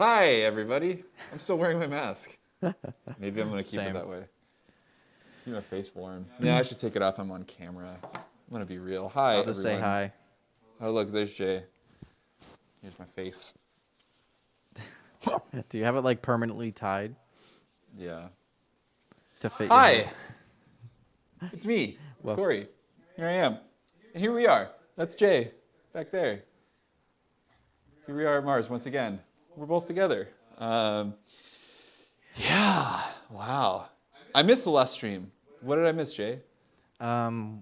Hi, everybody. I'm still wearing my mask. Maybe I'm going to keep it that way. Keep my face warm. Yeah, I should take it off. I'm on camera. I'm going to be real. Hi, I'll just everyone. say hi. Oh, look, there's Jay. Here's my face. Do you have it like permanently tied Yeah. to fit your Hi. head? It's me. It's Well- Cory. Here I am. And here we are. That's Jay back there. Here we are at MARZ once again. We're both together. Yeah. Wow. I missed the last stream. What did I miss, Jay?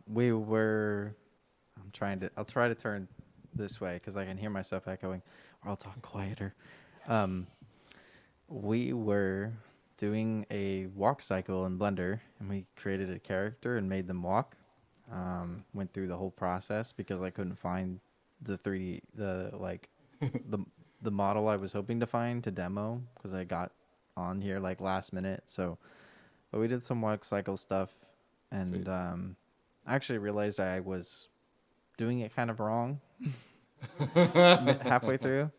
We were. I'll try to turn this way because I can hear myself echoing, or I'll talk quieter. We were doing a walk cycle in Blender, and we created a character and made them walk. Went through the whole process because I couldn't find the 3D, the model I was hoping to find to demo because I got on here like last minute. So, but we did some walk cycle stuff, and I actually realized I was doing it kind of wrong halfway through,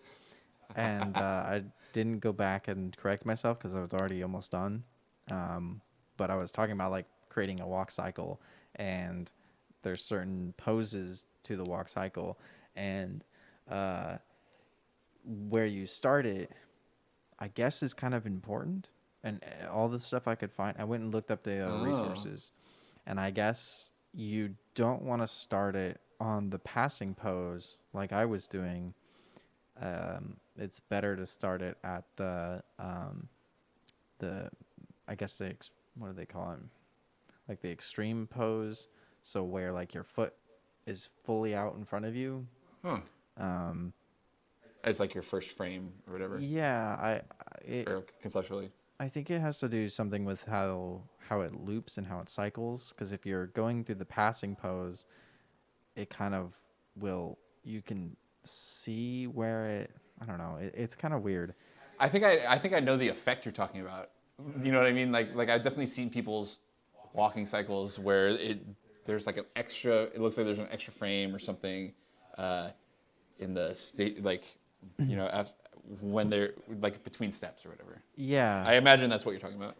and I didn't go back and correct myself because I was already almost done. But I was talking about like creating a walk cycle, and there's certain poses to the walk cycle, and where you start it, I guess, is kind of important. And all the stuff I could find, I went and looked up the resources, and I guess you don't want to start it on the passing pose like I was doing. It's better to start it at I guess what do they call it? Like the extreme pose. So where like your foot is fully out in front of you. Huh. It's like your first frame or whatever. Yeah, Or conceptually. I think it has to do something with how it loops and how it cycles. Because if you're going through the passing pose, it kind of you can see where it. I don't know. It's kind of weird. I think I know the effect you're talking about. You know what I mean? Like I've definitely seen people's walking cycles where there's like an extra. It looks like there's an extra frame or something in the state, like when they're like between steps or whatever. Yeah. I imagine that's what you're talking about.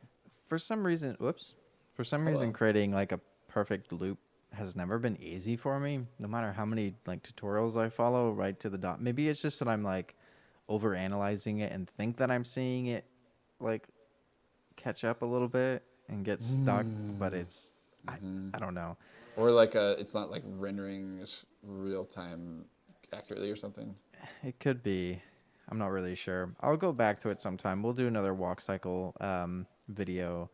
For some reason, creating like a perfect loop has never been easy for me. No matter how many like tutorials I follow, right to the dot. Maybe it's just that I'm like over analyzing it and think that I'm seeing it like catch up a little bit and get stuck, but it's I don't know. Or like it's not like rendering real time accurately or something. It could be. I'm not really sure. I'll go back to it sometime. We'll do another walk cycle video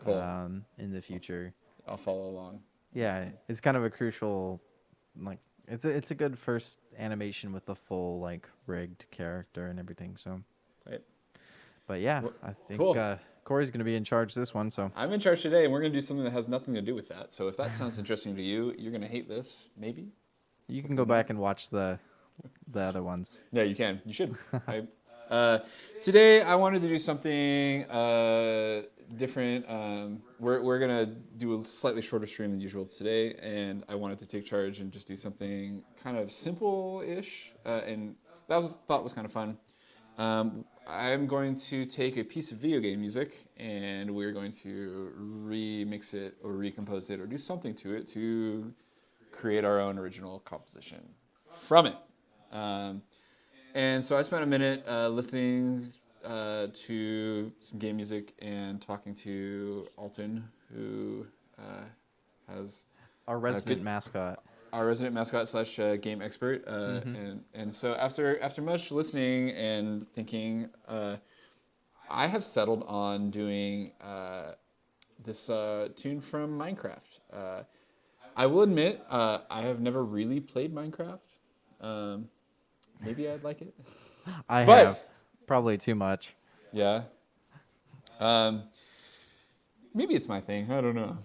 in the future. I'll follow along. Yeah, it's kind of a crucial, like it's a good first animation with the full like rigged character and everything. So, Right. But yeah, I think cool. Cory's gonna be in charge this one. So I'm in charge today, and we're gonna do something that has nothing to do with that. So if that sounds interesting to you, you're gonna hate this, maybe. you can go back and watch the other ones. Yeah, you can. You should. Today, I wanted to do something different. We're going to do a slightly shorter stream than usual today, and I wanted to take charge and just do something kind of simple-ish, and that was kind of fun. I'm going to take a piece of video game music, and we're going to remix it or recompose it or do something to it to create our own original composition from it. And so I spent a minute listening to some game music and talking to Alton, who has Our resident mascot. Our resident mascot / game expert. And so after much listening and thinking, I have settled on doing this tune from Minecraft. I will admit, I have never really played Minecraft. Maybe I'd like it. I have. Probably too much. Yeah. Maybe it's my thing. I don't know.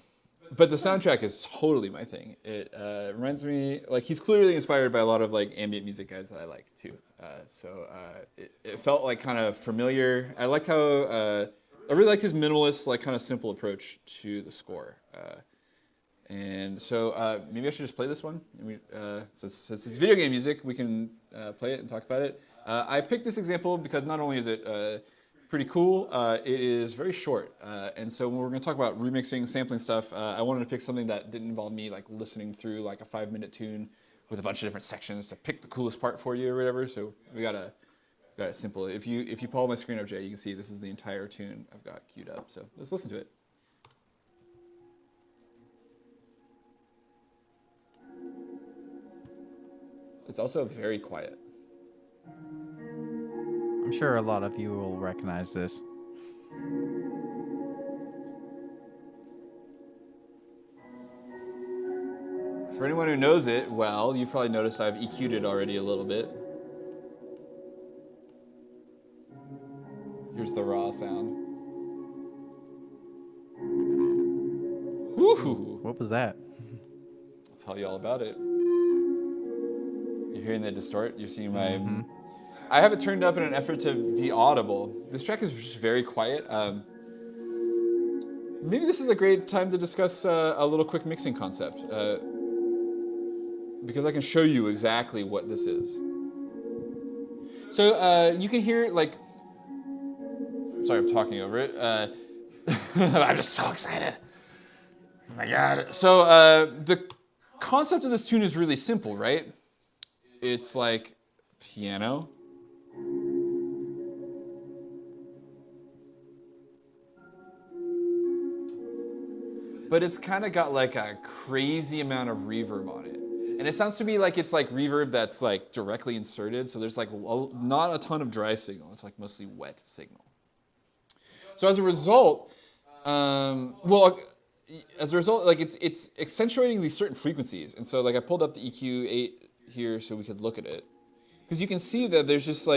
But the soundtrack is totally my thing. It reminds me, like, he's clearly inspired by a lot of like ambient music guys that I like too. So it felt like kind of familiar. I like how I really like his minimalist, like kind of simple approach to the score. And so maybe I should just play this one. And since it's video game music, we can play it and talk about it. I picked this example because not only is it pretty cool, it is very short. And so when we're going to talk about remixing, sampling stuff, I wanted to pick something that didn't involve me like listening through like a 5-minute tune with a bunch of different sections to pick the coolest part for you or whatever. So we got it simple. If you pull my screen up, Jay, you can see this is the entire tune I've got queued up. So let's listen to it. It's also very quiet. I'm sure a lot of you will recognize this. For anyone who knows it well, you've probably noticed I've EQ'd it already a little bit. Here's the raw sound. Woo! What was that? I'll tell you all about it. You're hearing the distort? You're seeing my... Mm-hmm. I have it turned up in an effort to be audible. This track is just very quiet. Maybe this is a great time to discuss a little quick mixing concept. Because I can show you exactly what this is. So you can hear, like... Sorry, I'm talking over it. I'm just so excited. Oh my God. So the concept of this tune is really simple, right? It's like piano. But it's kind of got like a crazy amount of reverb on it. And it sounds to me like it's like reverb that's like directly inserted. So there's like not a ton of dry signal. It's like mostly wet signal. So as a result, like it's accentuating these certain frequencies. And so like I pulled up the EQ8 here so we could look at it. Because you can see that there's just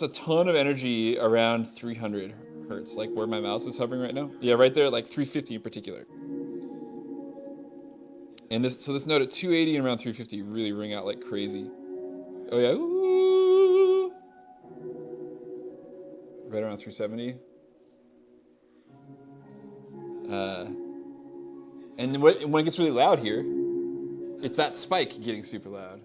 a ton of energy around 300 hertz, like where my mouse is hovering right now. Yeah, right there, like 350 in particular. And this note at 280 and around 350 really ring out like crazy. Oh yeah, ooh. Right around 370. And then when it gets really loud here, it's that spike getting super loud.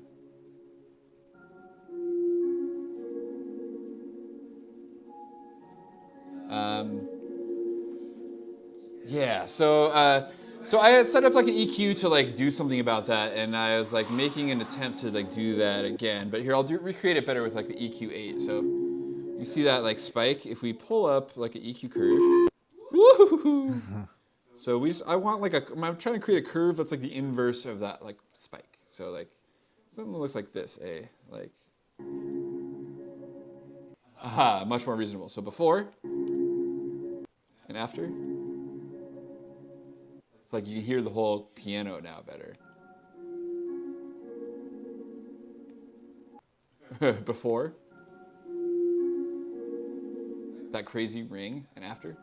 Yeah, so I had set up like an EQ to like do something about that, and I was like making an attempt to like do that again. But here I'll recreate it better with like the EQ8. So you see that like spike. If we pull up like an EQ curve, woo! So I'm trying to create a curve that's like the inverse of that like spike. So like something that looks like this, like. Aha, much more reasonable. So before and after. It's like you can hear the whole piano now better. Before. That crazy ring and after.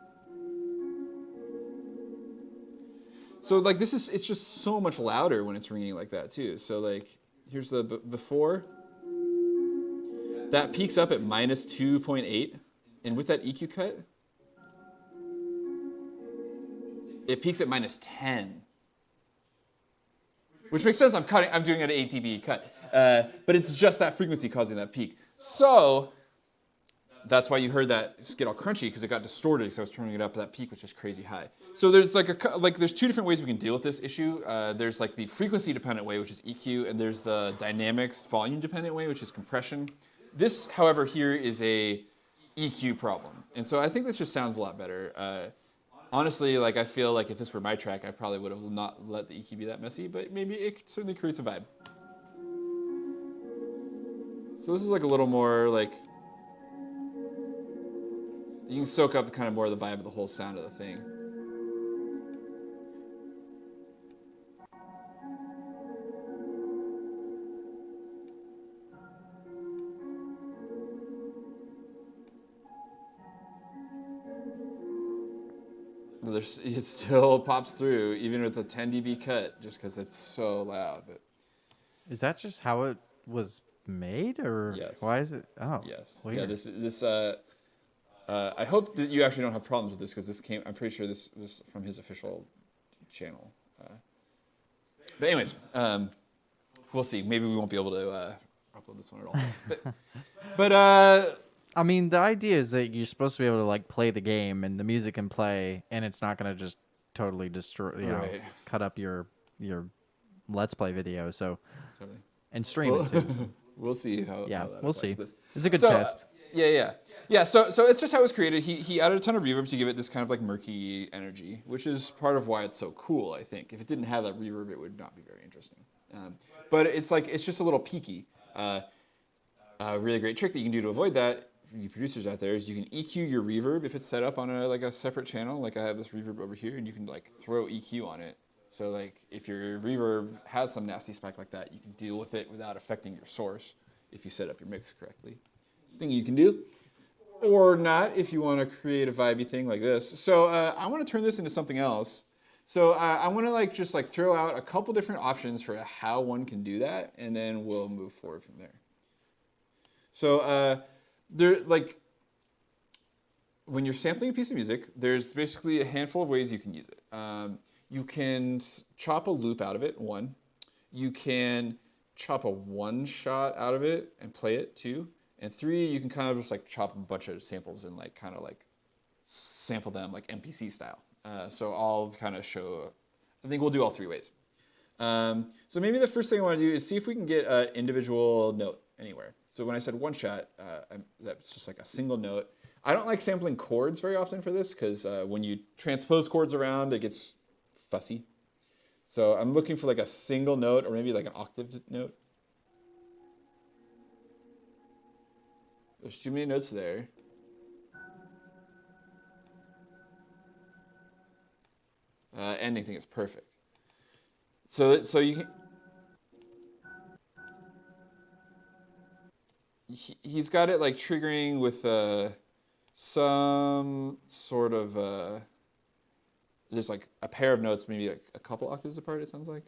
So like it's just so much louder when it's ringing like that too. So like here's the before. That peaks up at minus 2.8, and with that EQ cut, it peaks at minus 10. Which makes sense, I'm doing an 8 dB cut. But it's just that frequency causing that peak. So that's why you heard that get all crunchy, because it got distorted because I was turning it up. That peak was just crazy high. So there's there's two different ways we can deal with this issue. There's like the frequency dependent way, which is EQ, and there's the dynamics volume dependent way, which is compression. This, however, here is a EQ problem. And so I think this just sounds a lot better. Honestly, like I feel like if this were my track, I probably would have not let the EQ be that messy, but maybe it certainly creates a vibe. So this is like a little more like, you can soak up kind of more of the vibe of the whole sound of the thing. It still pops through, even with a 10 dB cut, just because it's so loud. But is that just how it was made, or yes. Why is it? Oh, yes. weird. Yeah. This. I hope that you actually don't have problems with this, because this came. I'm pretty sure this was from his official channel. But anyways, we'll see. Maybe we won't be able to upload this one at all. But I mean, the idea is that you're supposed to be able to like play the game and the music can play, and it's not gonna just totally destroy, Right. cut up your Let's Play video. So totally. and stream it too. So. We'll see how Yeah, that we'll applies see. to this. It's a good So, test. Yeah. So it's just how it was created. He added a ton of reverb to give it this kind of like murky energy, which is part of why it's so cool. I think if it didn't have that reverb, it would not be very interesting. But it's just a little peaky. A really great trick that you can do to avoid that, for you producers out there, is you can EQ your reverb if it's set up on a separate channel. Like I have this reverb over here, and you can like throw EQ on it. So like if your reverb has some nasty spike like that, you can deal with it without affecting your source if you set up your mix correctly. It's a thing you can do. Or not if you want to create a vibey thing like this. So I want to turn this into something else. So I want to just throw out a couple different options for how one can do that, and then we'll move forward from there. So when you're sampling a piece of music, there's basically a handful of ways you can use it. You can chop a loop out of it, one. You can chop a one shot out of it and play it, two. And three, you can kind of just chop a bunch of samples and sample them like MPC style. So I'll kind of show, I think we'll do all three ways. So maybe the first thing I want to do is see if we can get an individual note anywhere. So when I said one shot, that's just like a single note. I don't like sampling chords very often for this because when you transpose chords around, it gets fussy. So I'm looking for a single note or maybe an octave note. There's too many notes there. Ending thing is perfect. So you can. He's got it triggering with some sort of there's a pair of notes, maybe a couple octaves apart. It sounds like.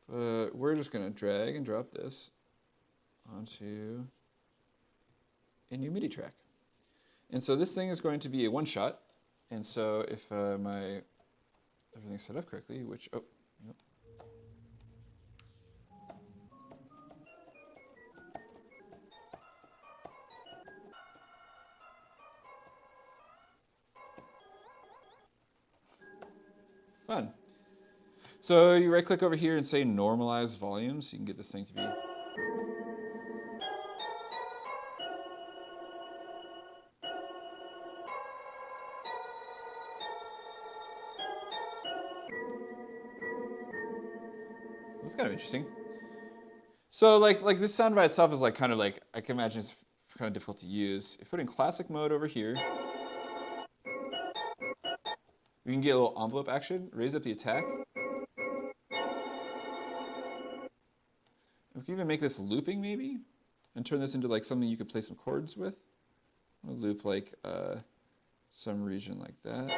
But we're just gonna drag and drop this onto a new MIDI track, and so this thing is going to be a one shot. And so if everything's set up correctly, which nope. Fun. So you right click over here and say Normalize Volume, so you can get this thing to be. That's kind of interesting. So this sound by itself is I can imagine it's kind of difficult to use. If you put in classic mode over here, we can get a little envelope action, raise up the attack. We can even make this looping maybe, and turn this into something you could play some chords with. I'll loop some region like that.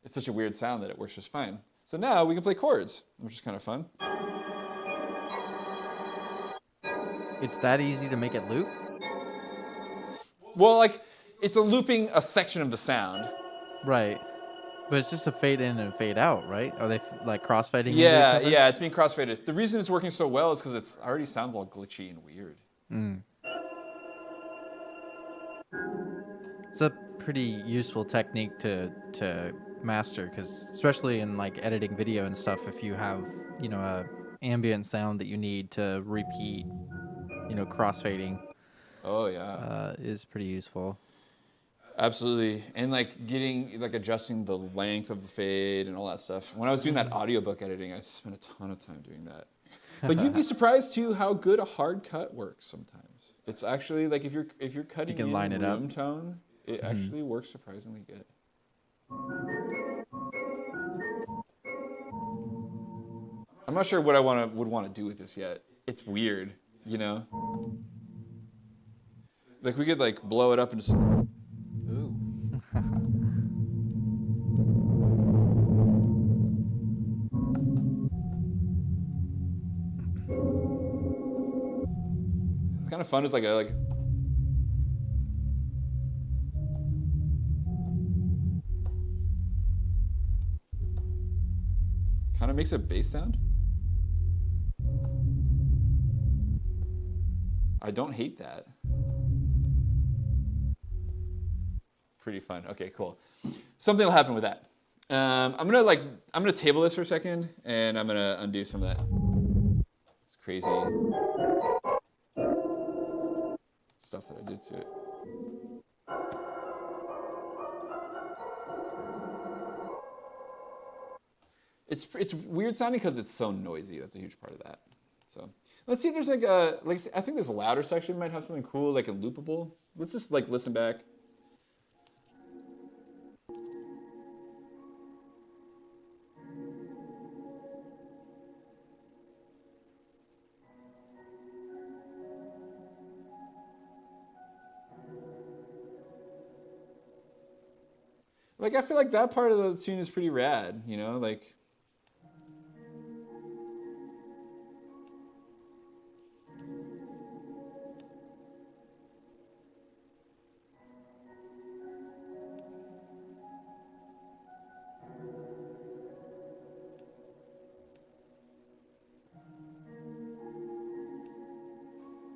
It's such a weird sound that it works just fine. So now we can play chords, which is kind of fun. It's that easy to make it loop? Well, it's a looping a section of the sound. Right. But it's just a fade in and fade out, right? Are they crossfading into each Yeah, other? yeah, it's being crossfaded. The reason it's working so well is because it already sounds all glitchy and weird. It's a pretty useful technique to master, because especially in editing video and stuff, if you have a ambient sound that you need to repeat, crossfading. Oh yeah, is pretty useful. Absolutely. And getting adjusting the length of the fade and all that stuff. When I was doing that audiobook editing, I spent a ton of time doing that. But you'd be surprised too how good a hard cut works sometimes. It's actually if you're cutting can in line it up. room tone, it actually works surprisingly good. I'm not sure what I would want to do with this yet. It's weird, we could blow it up and just. Ooh. It's kind of fun. It's of makes a bass sound. I don't hate that. Pretty fun. Okay, cool. Something will happen with that. I'm gonna table this for a second, and I'm gonna undo some of that. It's crazy stuff that I did to it. It's weird sounding because it's so noisy. That's a huge part of that. So let's see if there's I think this louder section might have something cool, like a loopable. Let's just like listen back. Like I feel like that part of the tune is pretty rad, you know, like.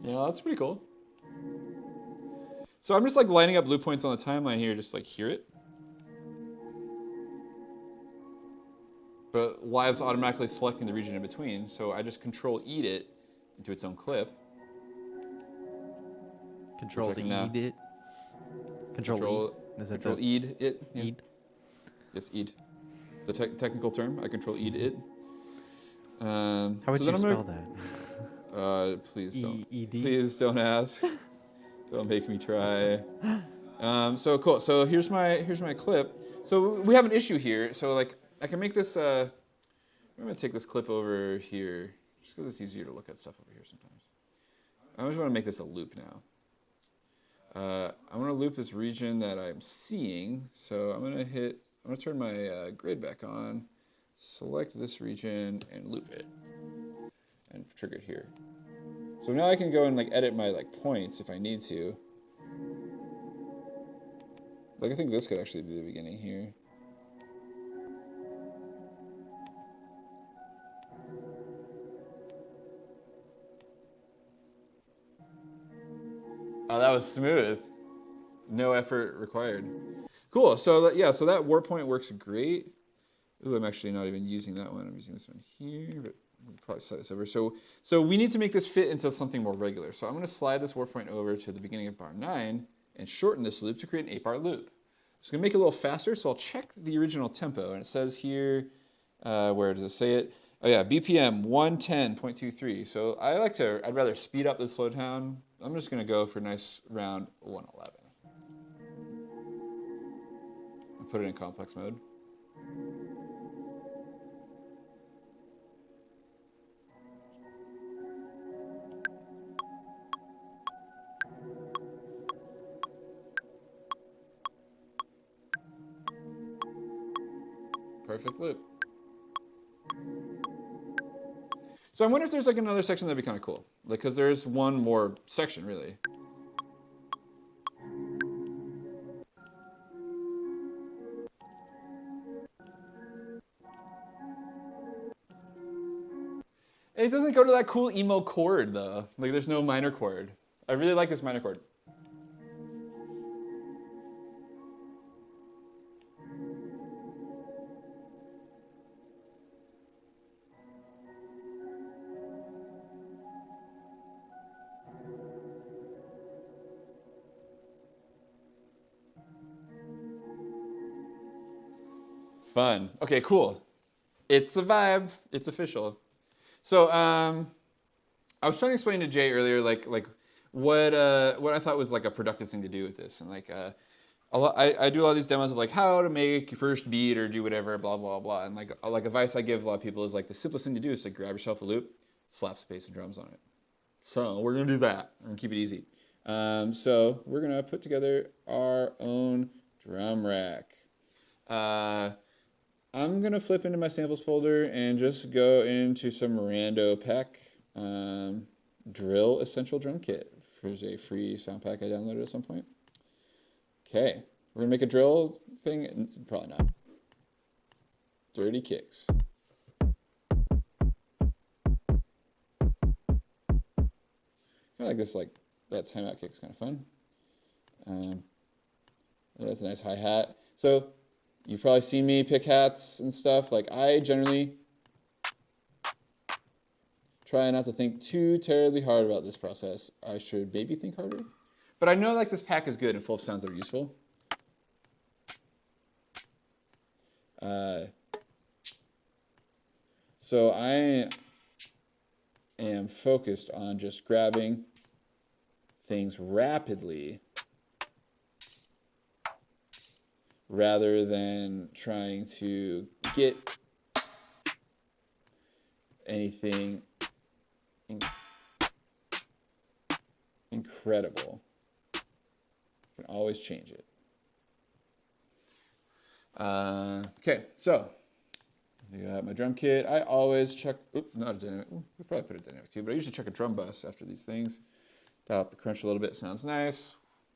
Yeah, that's pretty cool. So I'm just like lining up loop points on the timeline here, just like hear it. But Live's automatically selecting the region in between, so I just control eat it into its own clip. Control to eat it. Control eat. Is that control eat it. Yeah. Eat. Yes, eat. The technical term. I control eat it. How would you spell that? Please don't. E-E-D? Please don't ask. Don't make me try. So cool. So here's my clip. So we have an issue here. So like I can make this. I'm gonna take this clip over here, just because it's easier to look at stuff over here sometimes. I just want to make this a loop now. I want to loop this region that I'm seeing. So I'm gonna turn my grid back on, select this region, and loop it, and trigger it here. So now I can go and like edit my like points if I need to. Like I think this could actually be the beginning here. Oh, that was smooth. No effort required. Cool. So yeah, so that warp point works great. Ooh, I'm actually not even using that one. I'm using this one here, but we'll probably slide this over. So we need to make this fit into something more regular. So I'm going to slide this warp point over to the beginning of bar 9 and shorten this loop to create an 8-bar loop. So I'm going to make it a little faster. So I'll check the original tempo, and it says here, where does it say it? Oh yeah, BPM 110.23. So I'd rather speed up the slow down. I'm just going to go for a nice round 111. And put it in complex mode. Perfect loop. So I wonder if there's like another section that'd be kind of cool. Like, cause there's one more section really. It doesn't go to that cool emo chord though. Like there's no minor chord. I really like this minor chord. Fun. Okay, cool. It's a vibe. It's official. So I was trying to explain to Jay earlier, like what I thought was like a productive thing to do with this, and like I do all these demos of like how to make your first beat or do whatever, blah blah blah, and like advice I give a lot of people is like the simplest thing to do is to grab yourself a loop, slap some bass and drums on it. So we're gonna do that. We're gonna keep it easy. So we're gonna put together our own drum rack. I'm going to flip into my samples folder and just go into some rando pack drill essential drum kit. Here's a free sound pack I downloaded at some point. Okay, we're going to make a drill thing. Probably not. Dirty kicks. I like this, like that timeout kick's kind of fun. That's a nice hi-hat. So you've probably seen me pick hats and stuff. Like I generally try not to think too terribly hard about this process. I should maybe think harder. But I know like this pack is good and full of sounds that are useful. So I am focused on just grabbing things rapidly rather than trying to get anything incredible. You can always change it. Okay, so I got my drum kit. I always check, not a dynamic. We probably put a dynamic too, but I usually check a drum bus after these things. Dial up the crunch a little bit, sounds nice.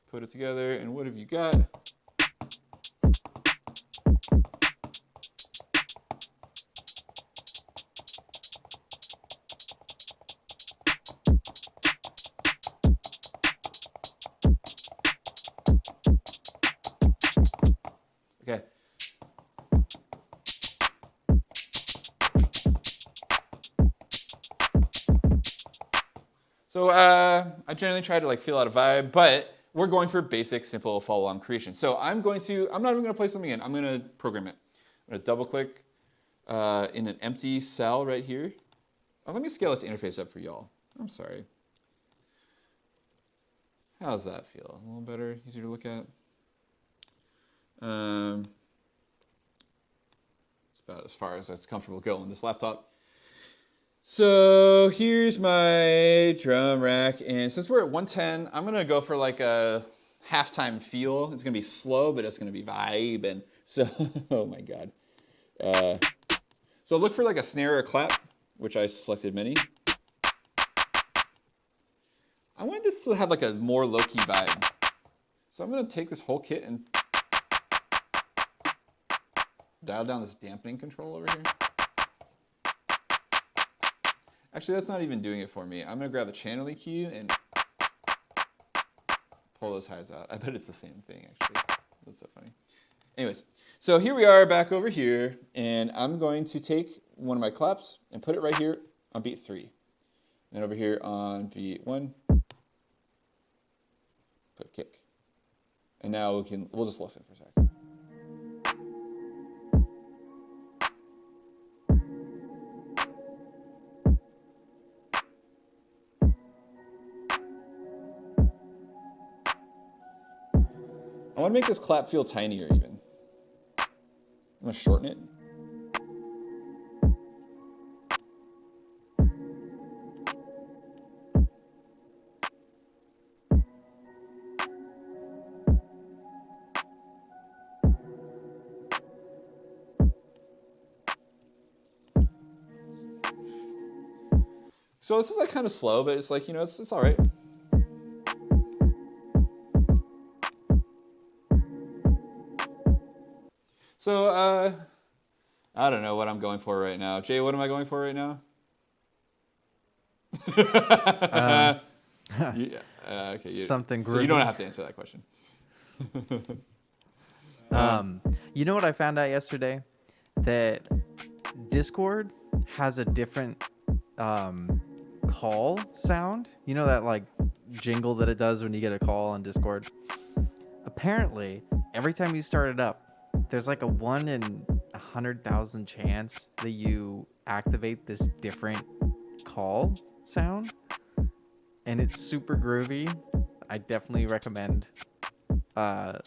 Put it together, and what have you got? Okay. So I generally try to like feel out a vibe, but we're going for basic, simple follow-along creation. So I'm not even gonna play something in. I'm gonna program it. I'm gonna double click in an empty cell right here. Oh, let me scale this interface up for y'all. I'm sorry. How's that feel? A little better, easier to look at. It's about as far as it's comfortable going on this laptop. So here's my drum rack, and since we're at 110, I'm gonna go for like a halftime feel. It's gonna be slow, but it's gonna be vibe, and so oh my god. So look for like a snare or a clap, which I selected many. I wanted this to have like a more low-key vibe, so I'm gonna take this whole kit and dial down this dampening control over here. Actually, that's not even doing it for me. I'm gonna grab the channel EQ and pull those highs out. I bet it's the same thing, actually. That's so funny. Anyways, so here we are back over here, and I'm going to take one of my claps and put it right here on beat 3. And over here on beat 1, put a kick. And now we'll just listen for a second. I want to make this clap feel tinier even. I'm going to shorten it. So this is like kind of slow, but it's like, you know, it's all right. So, I don't know what I'm going for right now. Jay, what am I going for right now? Okay. Something so you don't have to answer that question. You know what I found out yesterday? That Discord has a different call sound. You know that like jingle that it does when you get a call on Discord? Apparently, every time you start it up, there's like a 1 in 100,000 chance that you activate this different call sound, and it's super groovy. I definitely recommend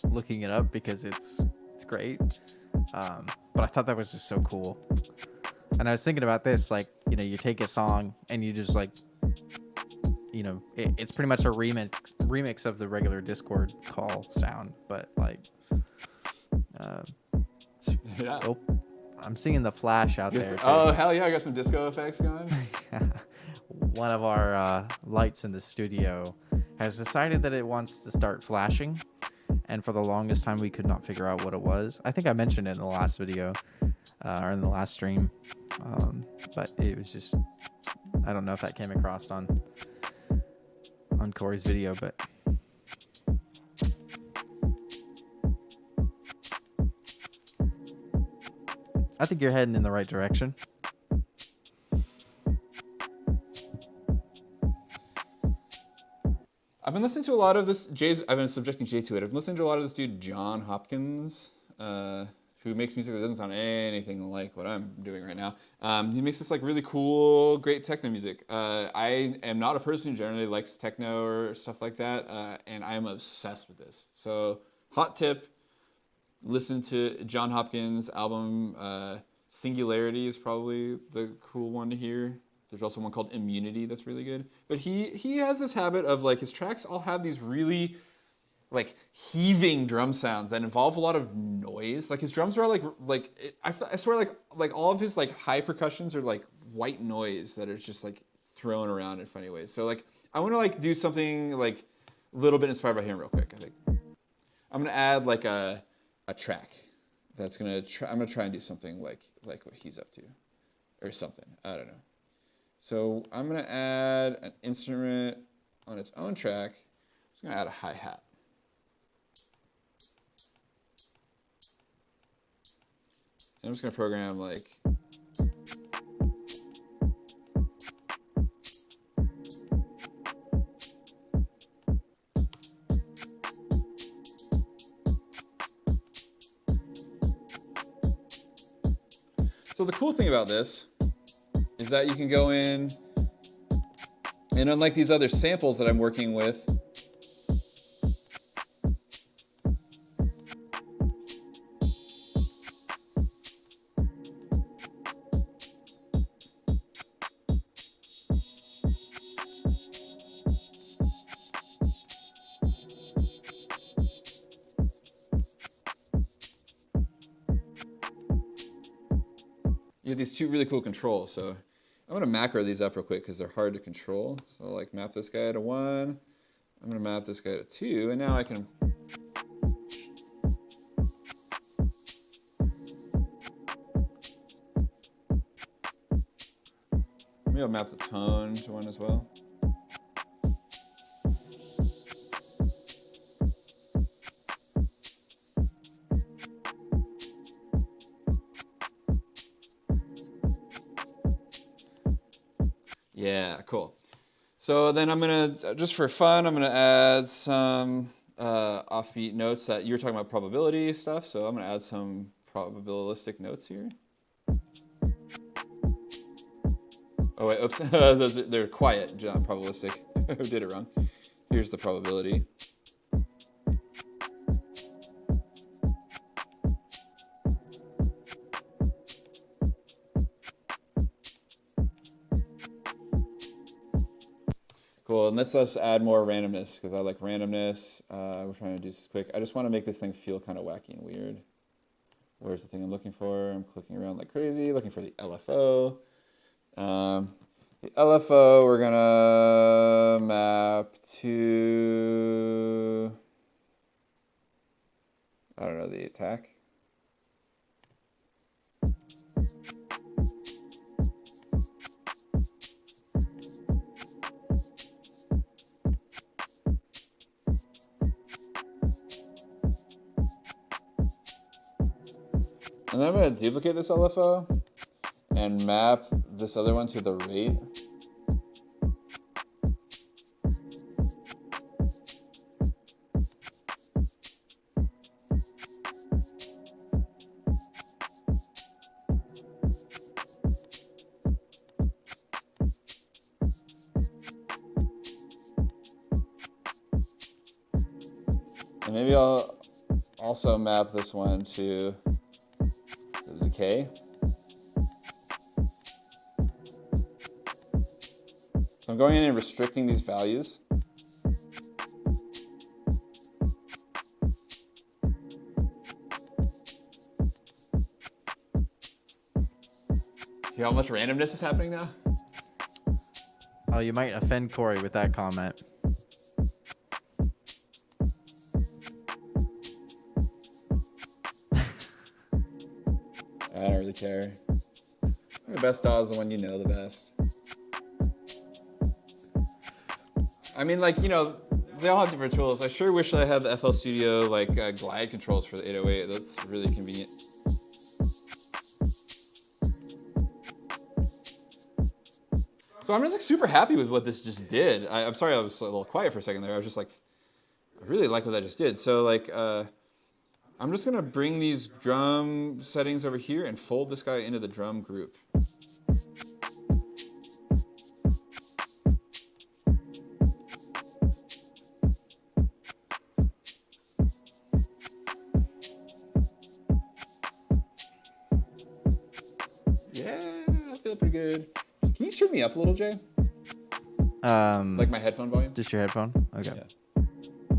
looking it up because it's great. But I thought that was just so cool. And I was thinking about this, like, you know, you take a song and you just like, you know, it's pretty much a remix of the regular Discord call sound, but like, Yeah. Oh, I'm seeing the flash out there. Oh, hell yeah, I got some disco effects going. One of our lights in the studio has decided that it wants to start flashing, and for the longest time we could not figure out what it was. I think I mentioned it in the last video or in the last stream, but it was just, I don't know if that came across on on Cory's video, but I think you're heading in the right direction. I've been listening to a lot of this. I've been subjecting Jay to it. I've been listening to a lot of this dude, John Hopkins, who makes music that doesn't sound anything like what I'm doing right now. He makes this like really cool, great techno music. I am not a person who generally likes techno or stuff like that, and I am obsessed with this. So, hot tip: listen to John Hopkins' album. Singularity is probably the cool one to hear. There's also one called Immunity that's really good. But he has this habit of like his tracks all have these really like heaving drum sounds that involve a lot of noise. Like his drums are I swear like all of his like high percussions are like white noise that are just like thrown around in funny ways. So like I want to like do something like a little bit inspired by him real quick. I think I'm gonna add like a track that's I'm gonna try and do something like what he's up to or something. I don't know. So I'm going to add an instrument on its own track. I'm just going to add a hi-hat. And I'm just going to program like... So the cool thing about this is that you can go in, and unlike these other samples that I'm working with, you have these two really cool controls. So I'm going to macro these up real quick because they're hard to control. So I'll like map this guy to 1. I'm going to map this guy to 2. And now I can... Maybe I'll map the tone to 1 as well. Yeah, cool. So then I'm gonna, just for fun, I'm gonna add some offbeat notes that you were talking about probability stuff. So I'm gonna add some probabilistic notes here. Oh wait, oops, they're quiet, not probabilistic. I did it wrong. Here's the probability. Cool, and let's just add more randomness, because I like randomness. We're trying to do this quick. I just want to make this thing feel kind of wacky and weird. Where's the thing I'm looking for? I'm clicking around like crazy, looking for the LFO. The LFO we're gonna map to, I don't know, the attack. And then I'm going to duplicate this LFO and map this other one to the rate. And maybe I'll also map this one to the decay. So I'm going in and restricting these values. See how much randomness is happening now? Oh, you might offend Cory with that comment. I don't really care. The best DAW is the one you know the best. I mean, like, you know, they all have different tools. I sure wish I had the FL Studio like glide controls for the 808. That's really convenient. So I'm just like super happy with what this just did. I'm sorry I was a little quiet for a second there. I was just like, I really like what that just did. So like, I'm just gonna bring these drum settings over here and fold this guy into the drum group. Yeah, I feel pretty good. Can you turn me up a little, Jay? Like my headphone volume? Just your headphone? Okay. Yeah.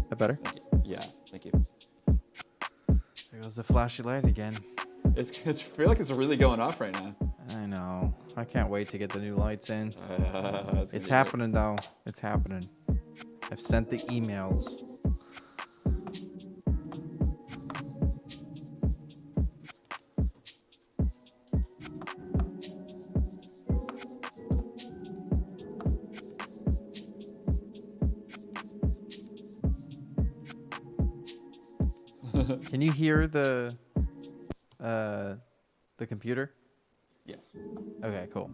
That better? Yeah, thank you. There goes the flashy light again. It's feel like it's really going off right now. I know. I can't wait to get the new lights in. It's happening though. It's happening. I've sent the emails. Can you hear the computer? Yes. Okay, cool.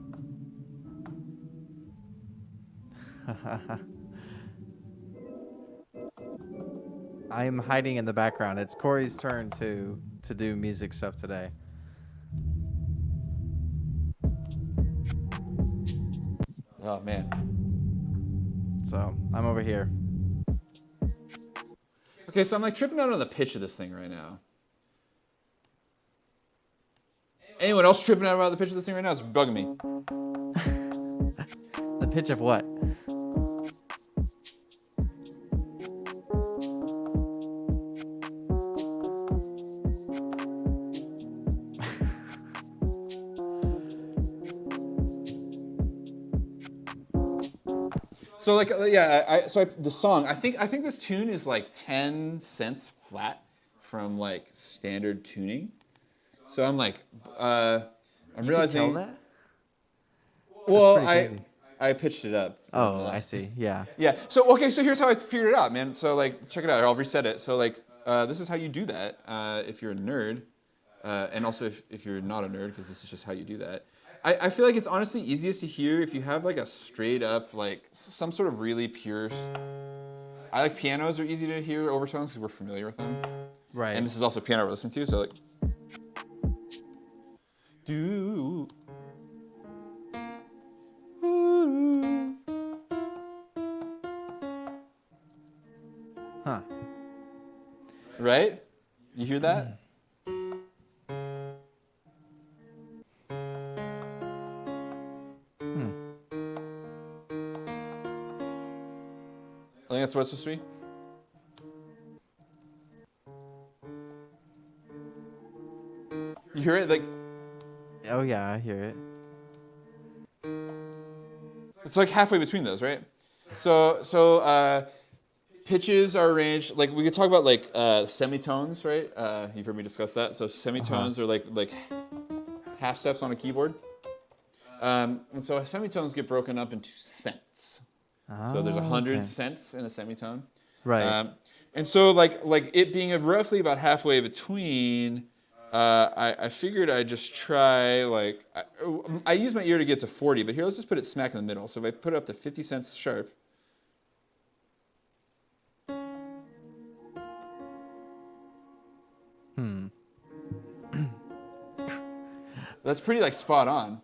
I'm hiding in the background. It's Cory's turn to do music stuff today. Oh man. So I'm over here. Okay, so I'm like tripping out on the pitch of this thing right now. Anyone else tripping out about the pitch of this thing right now? It's bugging me. The pitch of what? So like yeah, the song. I think this tune is like 10 cents flat from like standard tuning. So I'm like, I'm realizing. Can tell that? Well, That's pretty I pitched it up. So Oh, I see. Yeah. Yeah. So okay. So here's how I figured it out, man. So like, check it out. I'll reset it. So like, this is how you do that if you're a nerd, and also if you're not a nerd, because this is just how you do that. I feel like it's honestly easiest to hear if you have like a straight up like some sort of really pure. I like pianos are easy to hear overtones because we're familiar with them. Right. And this is also piano we're listening to, so like. Do. Huh. Right? You hear that? I think that's what it's supposed to be. You hear it? Like, Oh yeah, I hear it. it's like halfway between those, right? So pitches are arranged, like we could talk about like semitones, right? You've heard me discuss that. So semitones are like half steps on a keyboard. And so semitones get broken up into cents. So there's 100 cents in a semitone. Right. And so like it being roughly about halfway between, I figured I'd just try like, I use my ear to get to 40, but here let's just put it smack in the middle. So if I put it up to 50 cents sharp. That's pretty like spot on.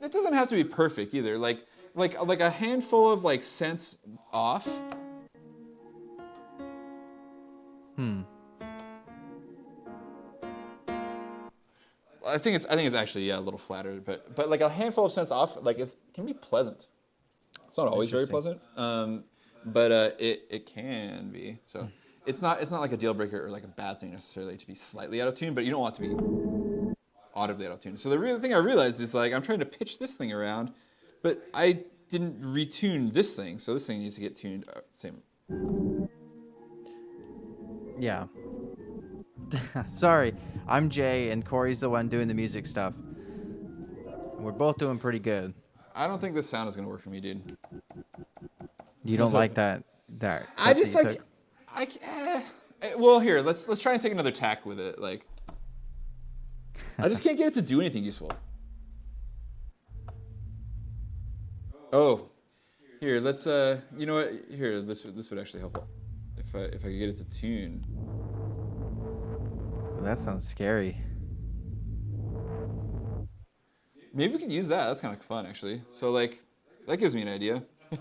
It doesn't have to be perfect either. Like a handful of like cents off. I think it's actually a little flatter, but like a handful of cents off, like it can be pleasant. It's not always very pleasant, but it can be. So it's not like a deal breaker or like a bad thing necessarily to be slightly out of tune, but you don't want to be audibly out of tune. So the real thing I realized is like I'm trying to pitch this thing around, but I didn't retune this thing, so this thing needs to get tuned same. Yeah. Sorry, I'm Jay, and Corey's the one doing the music stuff. We're both doing pretty good. I don't think this sound is gonna work for me, dude. You don't like that I cut that just you like, took? well, here, let's try and take another tack with it. Like, I just can't get it to do anything useful. Oh, here, let's you know what? Here, this would actually help. If I could get it to tune. That sounds scary. Maybe we could use that. That's kind of fun, actually. So, like, that gives me an idea. You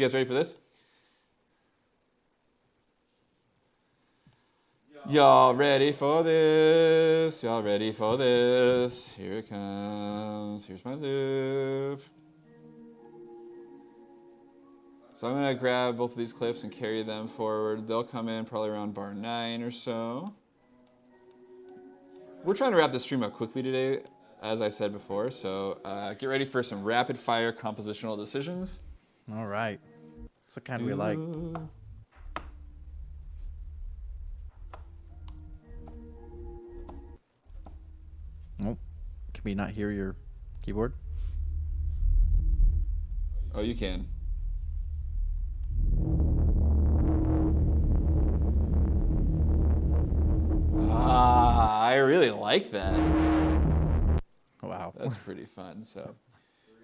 guys ready for this? Y'all ready for this? Y'all ready for this? Here it comes. Here's my loop. So I'm going to grab both of these clips and carry them forward. They'll come in probably around bar 9 or so. We're trying to wrap this stream up quickly today, as I said before. So get ready for some rapid fire compositional decisions. All right. It's the kind we like. Oh, can we not hear your keyboard? Oh, you can. I really like that. Wow. That's pretty fun. So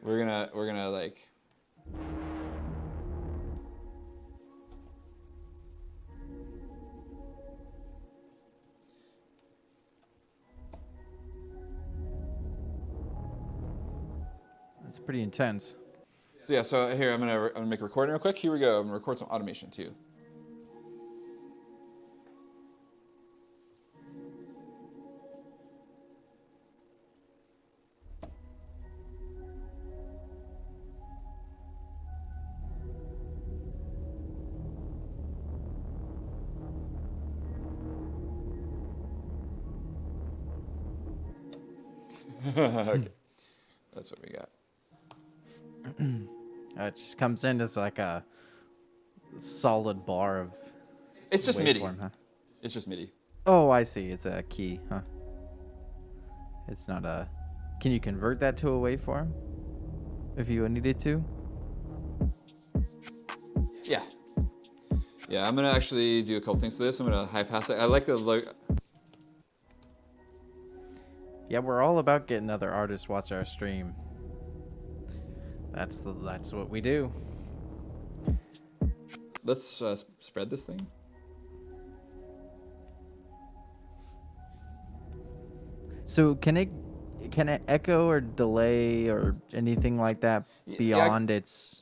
we're gonna like. That's pretty intense. So yeah, so here I'm gonna make a recording real quick. Here we go. I'm gonna record some automation too. Okay, that's what we got. It just comes in as like a solid bar of. It's just MIDI. Waveform, huh? It's just MIDI. Oh, I see. It's a key, huh? It's not a. Can you convert that to a waveform if you needed to? Yeah. Yeah, I'm gonna actually do a couple things to this. I'm gonna high pass it. I like the look. Yeah, we're all about getting other artists watch our stream. That's what we do. Let's spread this thing. So can it echo or delay or anything like that beyond its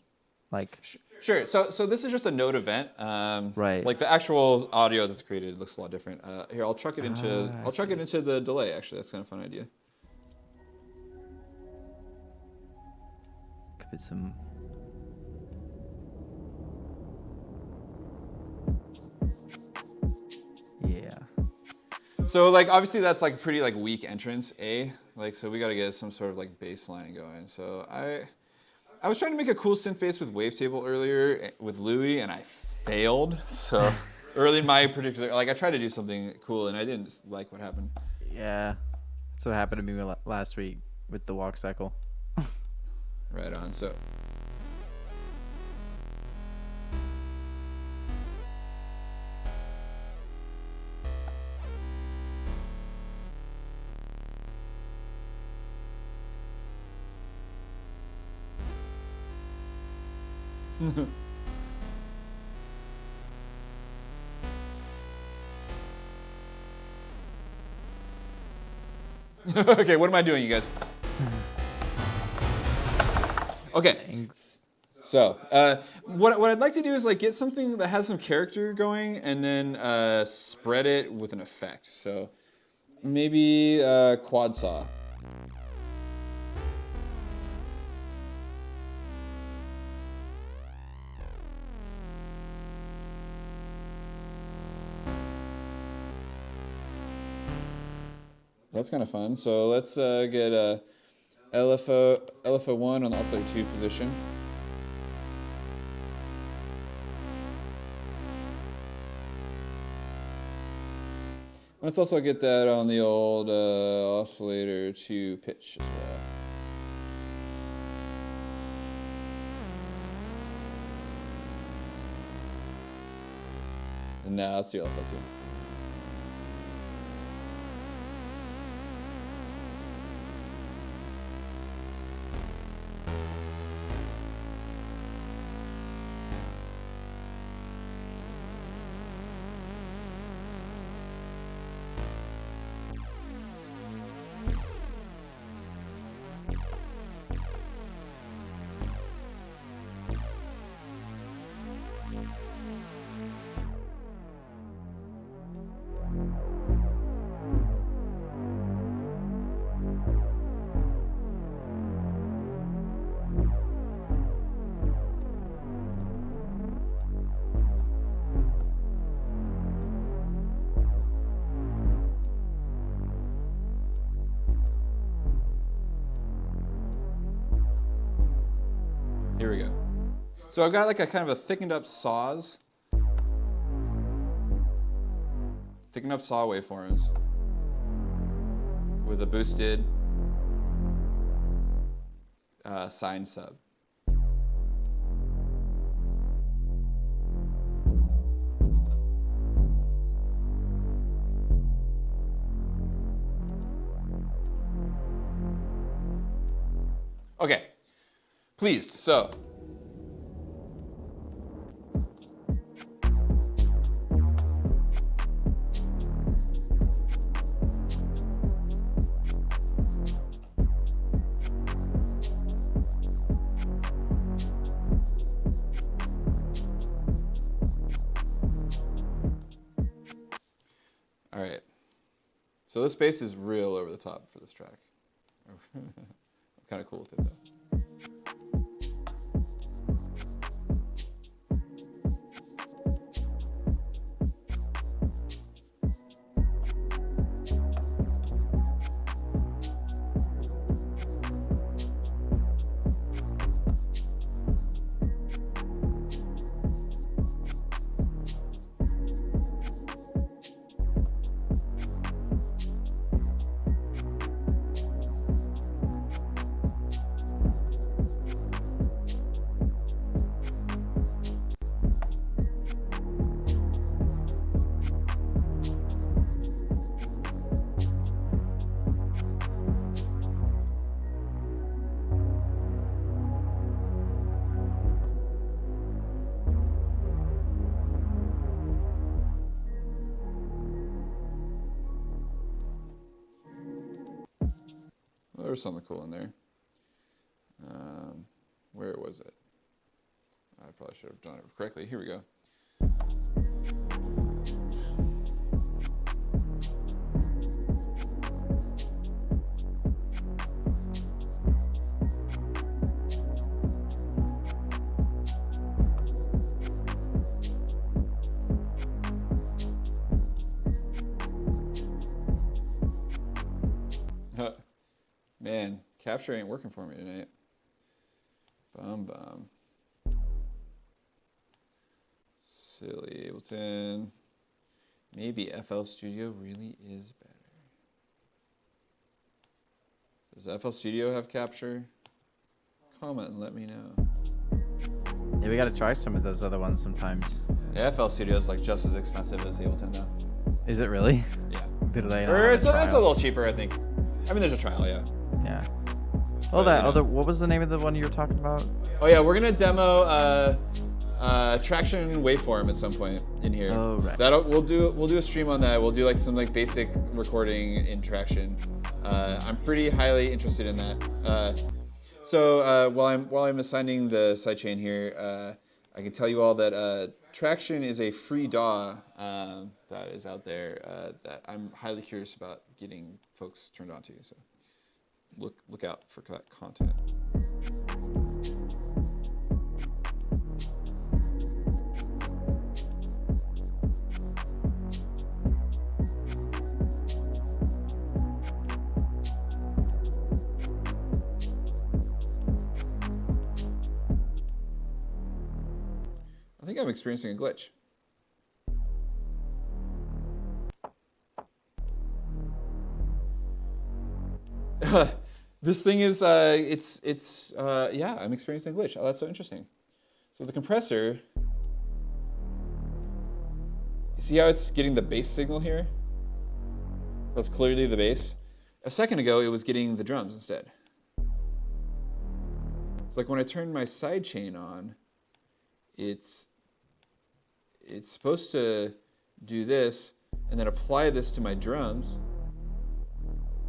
like? Sure. So this is just a node event. Right. Like the actual audio that's created looks a lot different. Here, I'll chuck it into it into the delay. Actually, that's kind of a fun idea. Give it some. Yeah. So like obviously that's like pretty like weak entrance A. Like so we got to get some sort of like bass line going. So I was trying to make a cool synth bass with Wavetable earlier with Louis, and I failed. So early in my particular, like I tried to do something cool, and I didn't like what happened. Yeah, that's what happened to me last week with the walk cycle. Right on. So. Okay, what am I doing, you guys? Okay. Thanks. So, what I'd like to do is like get something that has some character going, and then spread it with an effect. So, maybe quad saw. That's kind of fun. So let's get a LFO1 on the oscillator 2 position. Let's also get that on the old oscillator to pitch as well. And now let's do alpha too. Here we go. So I've got like a kind of a thickened up saws. Thickened up saw waveforms with a boosted sine sub. Okay, pleased, so. All right, so this bass is real over the top for this track. I'm kind of cool with it though. There was something cool in there. Where was it? I probably should have done it correctly. Here we go. Man, capture ain't working for me tonight. Bum. Silly Ableton. Maybe FL Studio really is better. Does FL Studio have capture? Comment and let me know. Yeah, we gotta try some of those other ones sometimes. Yeah, FL Studio is like just as expensive as Ableton though. Is it really? Yeah. Did they Or it's a little cheaper, I think. I mean, there's a trial, yeah. Yeah. Oh, that other. What was the name of the one you were talking about? Oh yeah, we're gonna demo traction waveform at some point in here. Oh right. We'll do a stream on that. We'll do like some like basic recording in traction. I'm pretty highly interested in that. So while I'm assigning the sidechain here, I can tell you all that traction is a free DAW that is out there that I'm highly curious about getting folks turned on to. So look out for that content. I think I'm experiencing a glitch. This thing is, yeah, I'm experiencing a glitch. Oh, that's so interesting. So the compressor, you see how it's getting the bass signal here? That's clearly the bass. A second ago, it was getting the drums instead. It's like when I turn my sidechain on, it's supposed to do this and then apply this to my drums.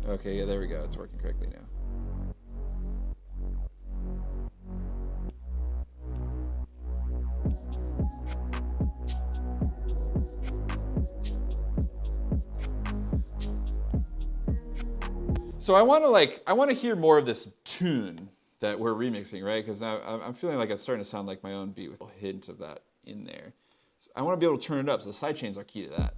Okay, yeah, there we go. It's working correctly now. So I want to hear more of this tune that we're remixing, right? Because I'm feeling like it's starting to sound like my own beat with a hint of that in there. So I want to be able to turn it up, so the sidechains are key to that.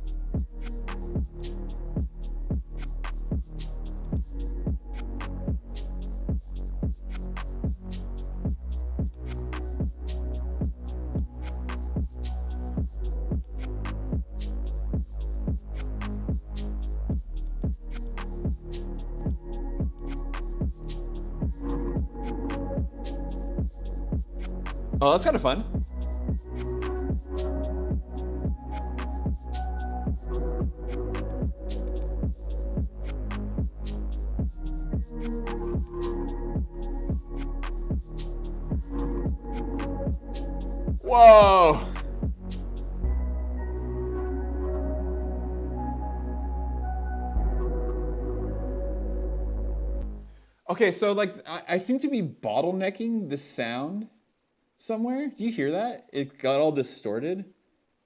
Oh, that's kind of fun. Whoa! Okay, so like I seem to be bottlenecking the sound somewhere. Do you hear that? It got all distorted.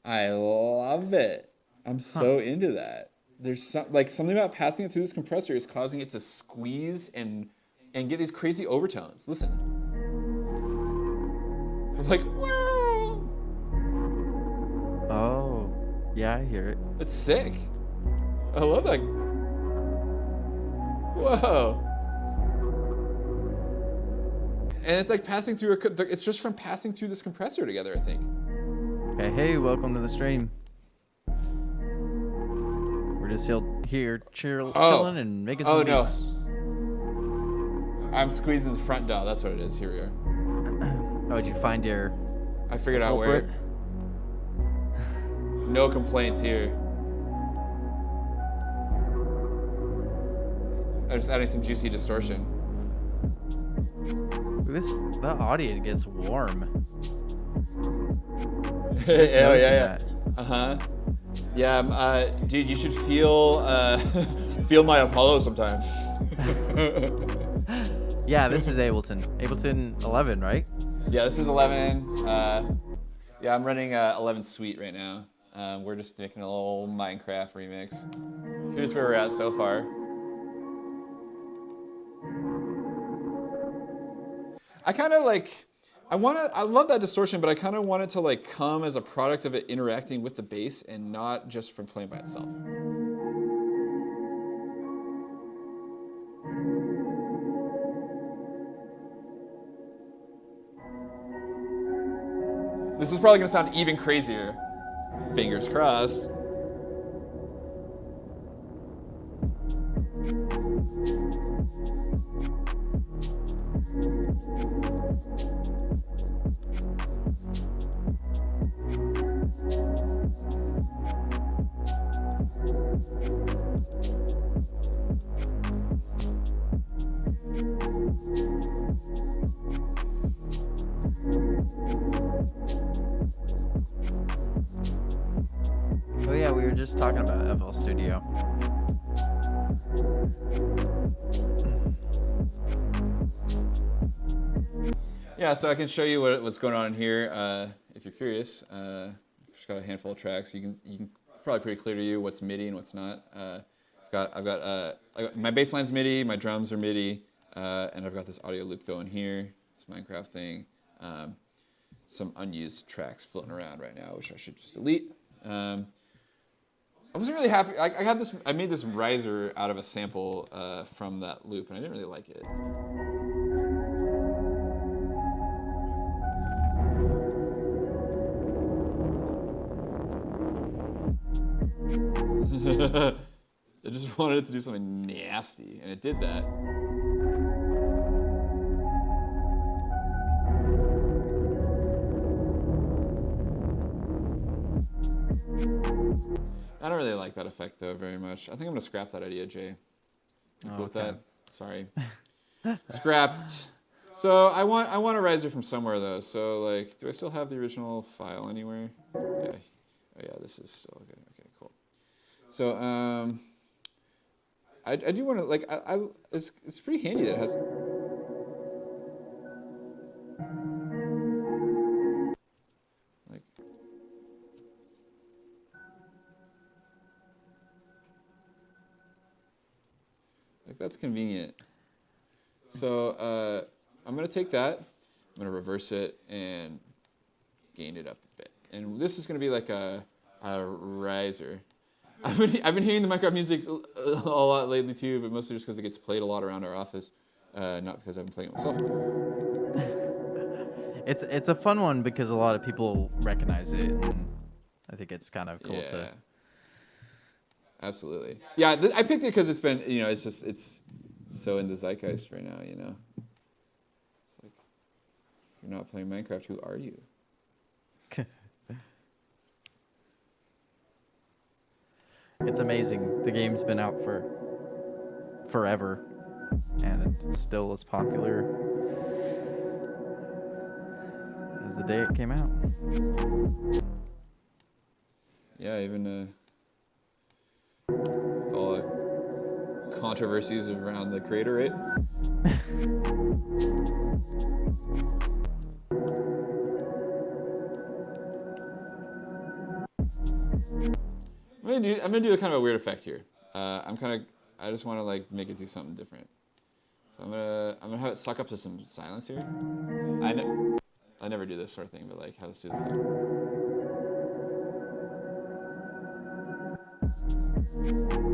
I love it. I'm so into that. There's something about passing it through this compressor is causing it to squeeze and get these crazy overtones. Listen. It's like, whoa! Oh, yeah, I hear it. It's sick. I love that. Whoa. And it's like passing through it's just from passing through this compressor together, I think. Hey, welcome to the stream. We're just here chilling and making some beats. I'm squeezing the front dial. That's what it is. Here we are. Oh, did you find your... I figured out where. No complaints here. I'm just adding some juicy distortion. The audio gets warm. Yeah. Yeah, dude, you should feel my Apollo sometime. Yeah, this is Ableton 11, right? Yeah, this is 11. Yeah, I'm running 11 Suite right now. We're just making a little Minecraft remix. Here's where we're at so far. I kind of like, I love that distortion, but I kind of want it to like come as a product of it interacting with the bass and not just from playing by itself. This is probably gonna sound even crazier. Fingers crossed. Oh yeah, we were just talking about FL Studio. Yeah, so I can show you what's going on in here if you're curious. I've just got a handful of tracks. You can probably pretty clear to you what's MIDI and what's not. I've got my bass line's MIDI, my drums are MIDI, and I've got this audio loop going here. This Minecraft thing. Some unused tracks floating around right now, which I should just delete. I wasn't really happy. I made this riser out of a sample from that loop, and I didn't really like it. I just wanted it to do something nasty, and it did that. I don't really like that effect though very much. I think I'm gonna scrap that idea, Jay. You cool with that? Sorry. Scrapped. So I want a riser from somewhere though. So like, do I still have the original file anywhere? Yeah. Oh yeah, this is still okay. Okay, cool. So I do want to like it's pretty handy that it has. Like that's convenient. So I'm gonna take that, I'm gonna reverse it and gain it up a bit. And this is gonna be like a riser. I've been hearing the Minecraft music a lot lately too, but mostly just because it gets played a lot around our office, not because I've been playing it myself. It's a fun one because a lot of people recognize it. And I think it's kind of cool to. Absolutely. Yeah, I picked it because it's been, it's so in the zeitgeist right now, It's like, if you're not playing Minecraft, who are you? It's amazing. The game's been out for forever, and it's still as popular as the day it came out. Yeah, even all the controversies around the creator, right? I'm gonna do kind of a weird effect here. I just want to like make it do something different. So I'm gonna have it suck up to some silence here. I never do this sort of thing, but like, let's do this thing.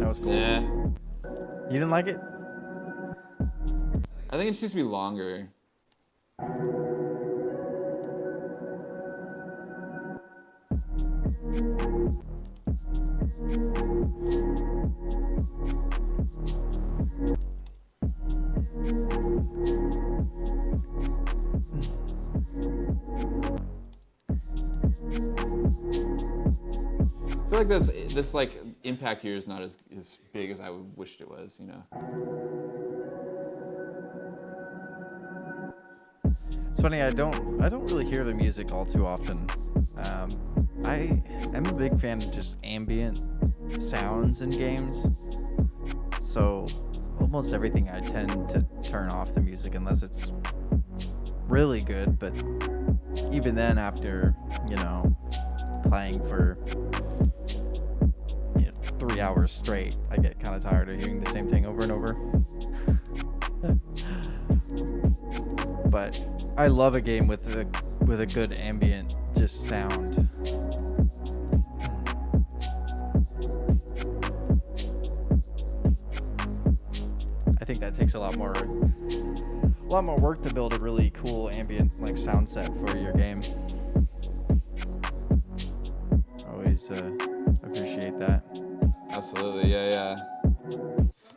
That was cool. Yeah. You didn't like it? I think it just needs to be longer. I feel like this like impact here is not as big as I wished it was, It's funny, I don't really hear the music all too often. I am a big fan of just ambient sounds in games. So almost everything I tend to turn off the music unless it's really good, but even then after, playing for 3 hours straight, I get kind of tired of hearing the same thing over and over. But I love a game with a good ambient just sound. I think that takes a lot more work to build a really cool ambient like sound set for your game. Always appreciate that. Absolutely, yeah.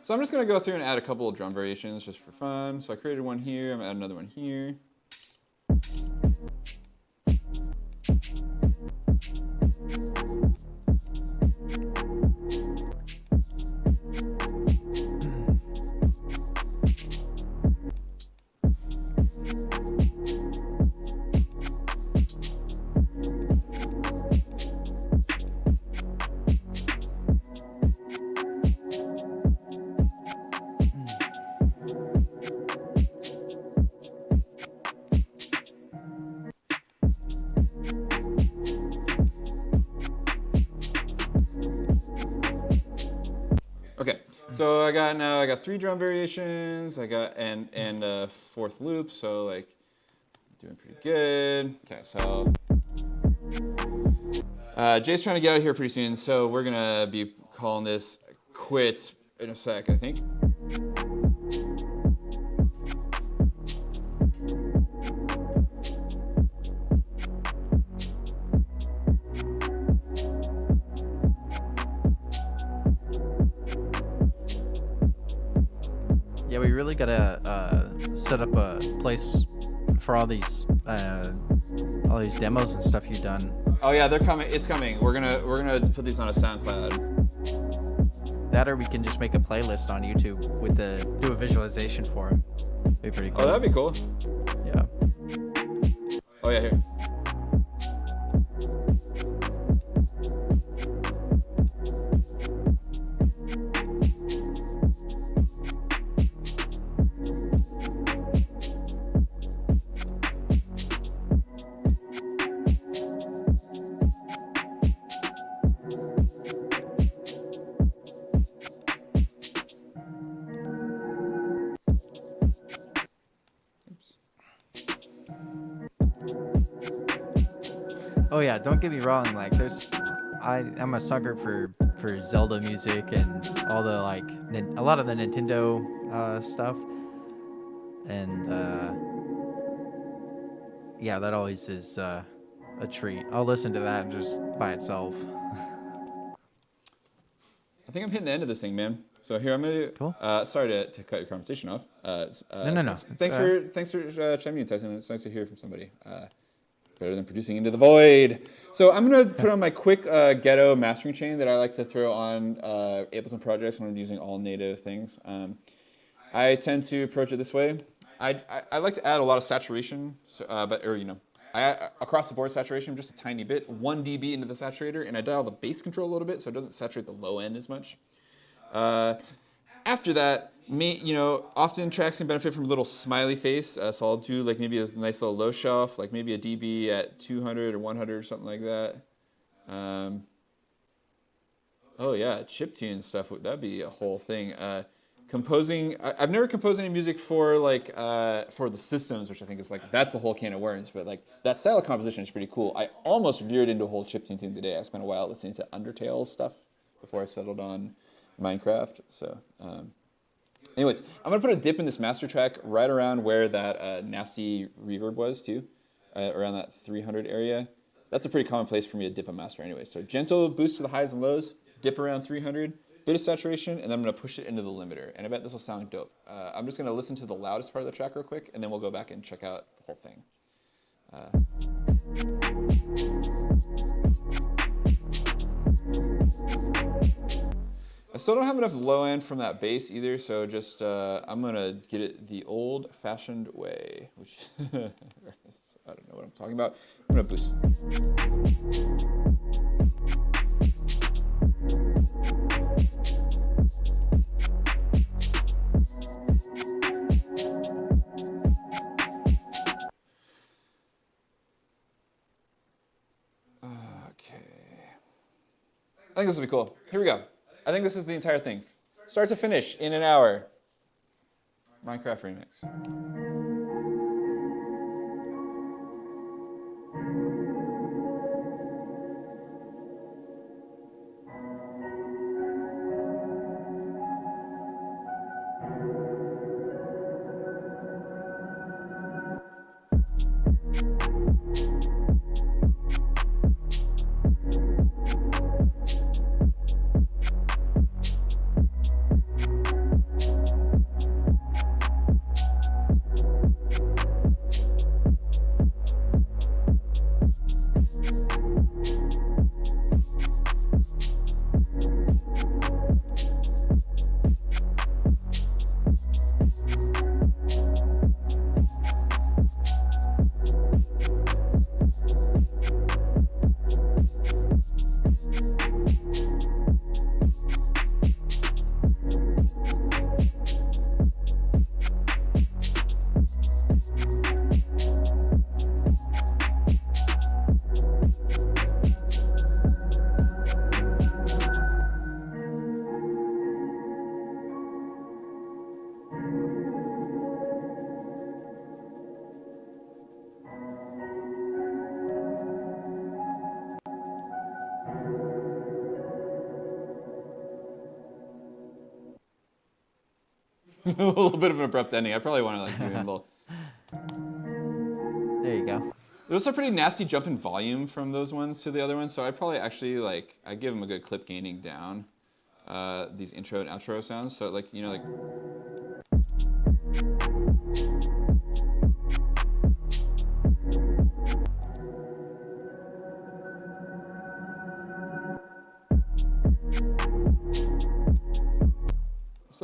So I'm just gonna go through and add a couple of drum variations just for fun. So I created one here, I'm gonna add another one here. Okay, so I got 3 drum variations. I got and a 4th loop. So like, doing pretty good. Okay, so Jay's trying to get out of here pretty soon, so we're gonna be calling this quits in a sec, I think. Yeah, we really gotta set up a place for all these demos and stuff you've done. Oh yeah, they're coming. It's coming. We're gonna put these on a SoundCloud. That, or we can just make a playlist on YouTube with do a visualization for them. Be pretty cool. Oh, that'd be cool. Yeah. Oh yeah, here. Oh yeah, don't get me wrong. Like, I'm a sucker for Zelda music and all the a lot of the Nintendo stuff, and yeah, that always is a treat. I'll listen to that just by itself. I think I'm hitting the end of this thing, man. So here I'm gonna. Cool. Sorry to cut your conversation off. No. Thanks for chiming in, Tyson. It's nice to hear from somebody. Better than producing into the void. So I'm gonna put on my quick ghetto mastering chain that I like to throw on Ableton projects when I'm using all native things. I tend to approach it this way. I like to add a lot of saturation, across the board saturation, just a tiny bit, 1 dB into the saturator, and I dial the bass control a little bit so it doesn't saturate the low end as much. After that, often tracks can benefit from a little smiley face, so I'll do like maybe a nice little low shelf, like maybe a dB at 200 or 100 or something like that. Oh yeah, chiptune stuff, that'd be a whole thing. Composing, I've never composed any music for for the systems, which I think is that's the whole can of worms, but that style of composition is pretty cool. I almost veered into a whole chiptune thing today. I spent a while listening to Undertale stuff before I settled on Minecraft. So anyways, I'm gonna put a dip in this master track right around where that nasty reverb was too, around that 300 area. That's a pretty common place for me to dip a master anyway. So gentle boost to the highs and lows, dip around 300, bit of saturation, and then I'm gonna push it into the limiter. And I bet this will sound dope. I'm just gonna listen to the loudest part of the track real quick, and then we'll go back and check out the whole thing. I still don't have enough low end from that bass either, so just I'm gonna get it the old-fashioned way, which I don't know what I'm talking about. I'm gonna boost. Okay. I think this will be cool. Here we go. I think this is the entire thing. Start to finish in an hour. Minecraft remix. A little bit of an abrupt ending. I probably want to do a little. There you go. There was a pretty nasty jump in volume from those ones to the other ones, so I probably actually I give them a good clip gaining down these intro and outro sounds. So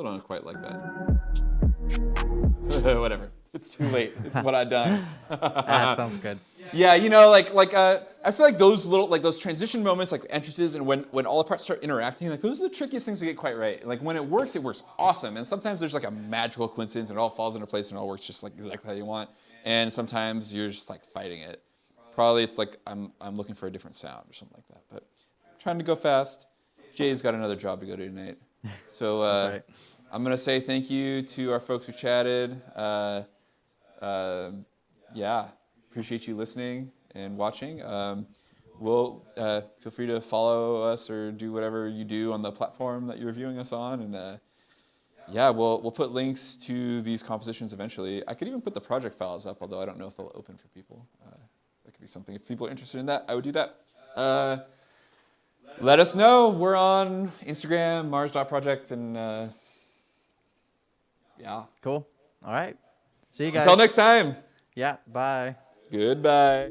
Still don't quite like that. Whatever. It's too late. It's what I've done. That sounds good. Yeah, I feel like those little, like those transition moments, like entrances, and when all the parts start interacting, like those are the trickiest things to get quite right. Like when it works awesome. And sometimes there's like a magical coincidence and it all falls into place and it all works just like exactly how you want. And sometimes you're just like fighting it. Probably it's like I'm looking for a different sound or something like that. But I'm trying to go fast. Jay's got another job to go to tonight. So That's right. I'm going to say thank you to our folks who chatted. Yeah, appreciate you listening and watching. Feel free to follow us or do whatever you do on the platform that you're viewing us on. And yeah, we'll put links to these compositions eventually. I could even put the project files up, although I don't know if they'll open for people. That could be something. If people are interested in that, I would do that. Let us know. We're on Instagram, MARZ.project, and yeah. Cool. All right. See you guys. Until next time. Yeah. Bye. Goodbye.